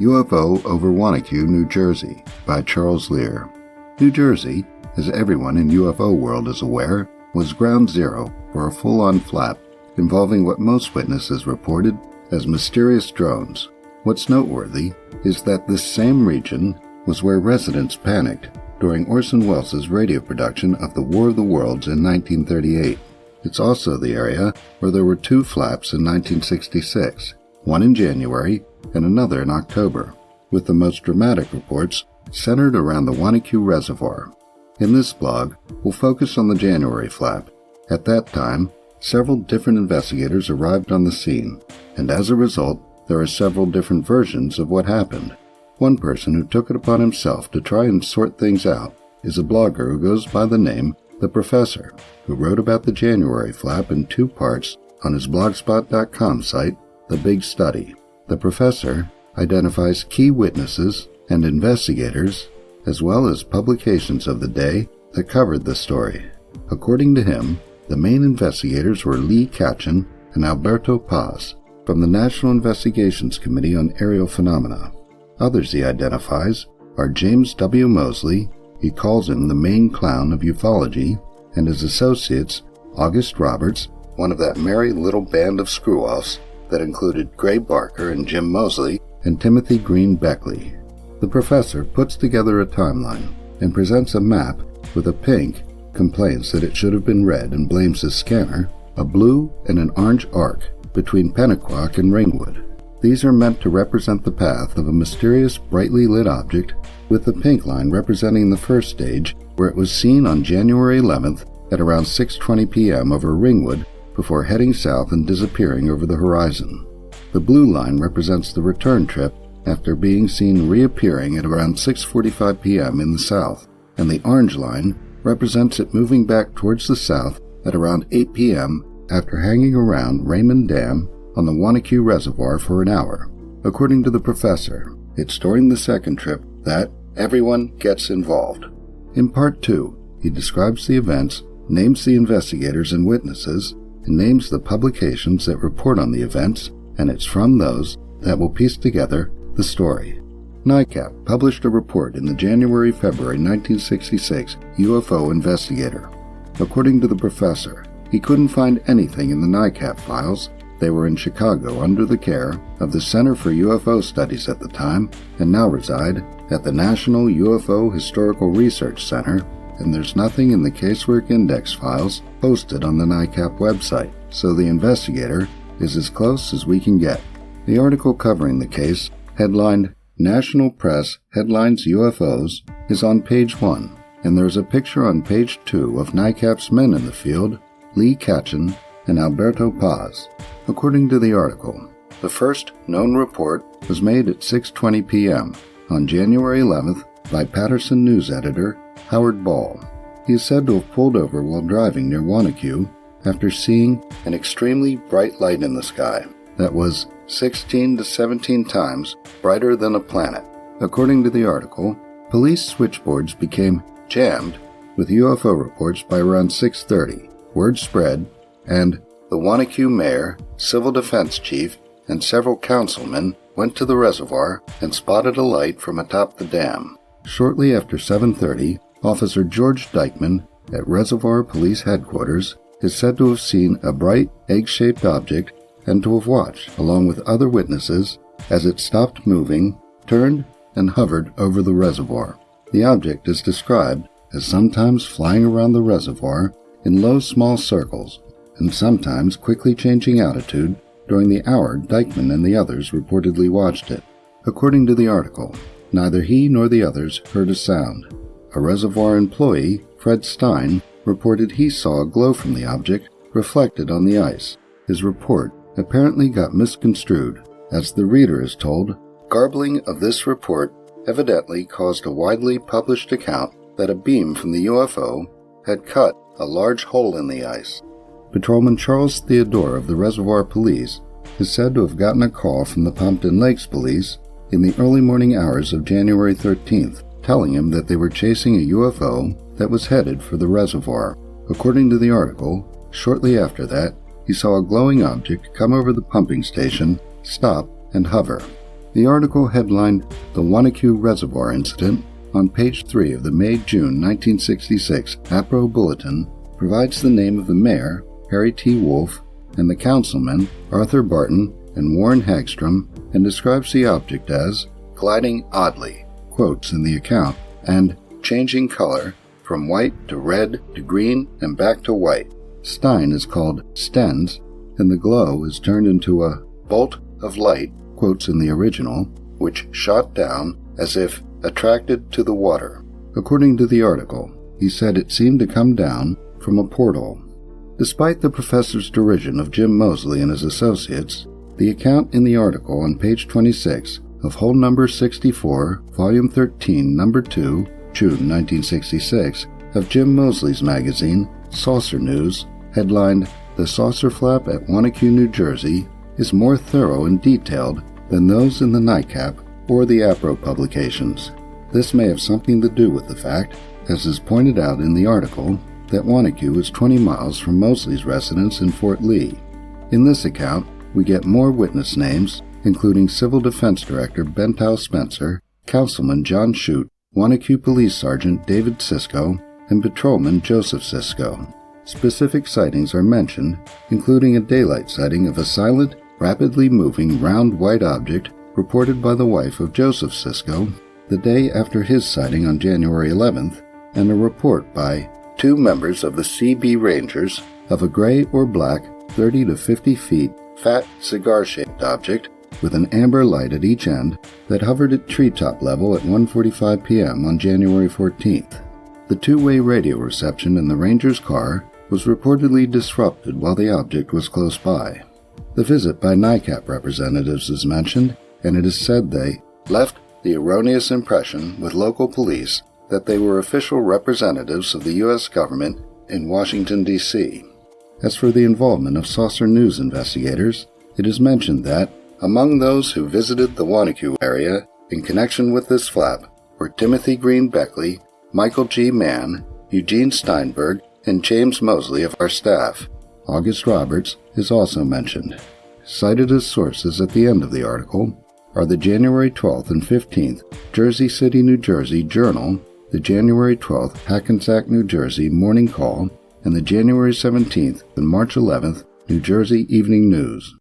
UFO over Wanaque, New Jersey, by Charles Lear. New Jersey, as everyone in UFO world is aware, was ground zero for a full-on flap involving what most witnesses reported as mysterious drones. What's noteworthy is that this same region was where residents panicked during Orson Welles' radio production of The War of the Worlds in 1938. It's also the area where there were two flaps in 1966, one in January and another in October, with the most dramatic reports centered around the Wanaque Reservoir. In this blog, we'll focus on the January flap. At that time, several different investigators arrived on the scene, and as a result, there are several different versions of what happened. One person who took it upon himself to try and sort things out is a blogger who goes by the name The Professor, who wrote about the January flap in 2 parts on his blogspot.com site, The Big Study. The Professor identifies key witnesses and investigators, as well as publications of the day that covered the story. According to him, the main investigators were Katchen and Alberto from the National Investigations Committee on Aerial Phenomena. Others he identifies are James W. Moseley, he calls him the main clown of ufology, and his associates August Roberts, one of that merry little band of screw-offs that included Gray Barker and Jim Moseley, and Timothy Green Beckley. The professor puts together a timeline and presents a map with a pink, complains that it should have been red and blames his scanner, a blue and an orange arc between Pennaquack and Ringwood. These are meant to represent the path of a mysterious brightly lit object, with the pink line representing the first stage where it was seen on January 11th at around 6:20 p.m. over Ringwood before heading south and disappearing over the horizon. The blue line represents the return trip after being seen reappearing at around 6:45 p.m. in the south, and the orange line represents it moving back towards the south at around 8 p.m. after hanging around Raymond Dam on the Wanaque Reservoir for an hour. According to the professor, it's during the second trip that everyone gets involved. In part 2, he describes the events, names the investigators and witnesses, and names the publications that report on the events, and it's from those that will piece together the story. NICAP published a report in the January-February 1966 UFO Investigator. According to the professor, he couldn't find anything in the NICAP files. They were in Chicago under the care of the Center for UFO Studies at the time, and now reside at the National UFO Historical Research Center, and there's nothing in the Casework Index files posted on the NICAP website, so the investigator is as close as we can get. The article covering the case, headlined National Press Headlines UFOs, is on page 1, and there's a picture on page 2 of NICAP's men in the field, Katchen and Alberto. According to the article, the first known report was made at 6:20 p.m. on January 11th by Patterson News editor Howard Ball. He is said to have pulled over while driving near Wanaque after seeing an extremely bright light in the sky that was 16 to 17 times brighter than a planet. According to the article, police switchboards became jammed with UFO reports by around 6:30. Word spread, and the Wanaque mayor, civil defense chief, and several councilmen went to the reservoir and spotted a light from atop the dam. Shortly after 7:30, Officer George Dykeman at Reservoir Police Headquarters is said to have seen a bright egg-shaped object and to have watched, along with other witnesses, as it stopped moving, turned, and hovered over the reservoir. The object is described as sometimes flying around the reservoir in low small circles, and sometimes quickly changing altitude during the hour Dykeman and the others reportedly watched it. According to the article, neither he nor the others heard a sound. A reservoir employee, Fred Stein, reported he saw a glow from the object reflected on the ice. His report apparently got misconstrued, as the reader is told. Garbling of this report evidently caused a widely published account that a beam from the UFO had cut a large hole in the ice. Patrolman Charles Theodore of the Reservoir Police is said to have gotten a call from the Pompton Lakes Police in the early morning hours of January 13th, telling him that they were chasing a UFO that was headed for the reservoir. According to the article, shortly after that, he saw a glowing object come over the pumping station, stop, and hover. The article headlined The Wanaque Reservoir Incident on page 3 of the May-June 1966 APRO Bulletin provides the name of the mayor, Harry T. Wolfe, and the councilmen, Arthur Barton and Warren Hagstrom, and describes the object as gliding oddly, quotes in the account, and changing color from white to red to green and back to white. Stein is called stens, and the glow is turned into a bolt of light, quotes in the original, which shot down as if attracted to the water. According to the article, he said it seemed to come down from a portal. Despite the professor's derision of Jim Moseley and his associates, the account in the article on page 26 of Whole Number 64, Volume 13, Number 2, June 1966, of Jim Moseley's magazine, Saucer News, headlined The Saucer Flap at Wanaque, New Jersey, is more thorough and detailed than those in the NICAP or the APRO publications. This may have something to do with the fact, as is pointed out in the article, that Wanaque is 20 miles from Moseley's residence in Fort Lee. In this account, we get more witness names, including Civil Defense Director Bentow Spencer, Councilman John Shute, Wanaque Police Sergeant David Sisko, and Patrolman Joseph Sisko. Specific sightings are mentioned, including a daylight sighting of a silent, rapidly moving round white object reported by the wife of Joseph Sisko the day after his sighting on January 11th, and a report by 2 members of the CB Rangers of a gray or black 30 to 50 feet fat cigar-shaped object with an amber light at each end that hovered at treetop level at 1:45 p.m. on January 14th. The two-way radio reception in the Ranger's car was reportedly disrupted while the object was close by. The visit by NICAP representatives is mentioned, and it is said they left the erroneous impression with local police that they were official representatives of the U.S. government in Washington, D.C. As for the involvement of Saucer News investigators, it is mentioned that, among those who visited the Wanaque area in connection with this flap were Timothy Green Beckley, Michael G. Mann, Eugene Steinberg, and James Moseley of our staff. August Roberts is also mentioned. Cited as sources at the end of the article are the January 12th and 15th Jersey City, New Jersey Journal, the January 12th Hackensack, New Jersey Morning Call, and the January 17th and March 11th New Jersey Evening News.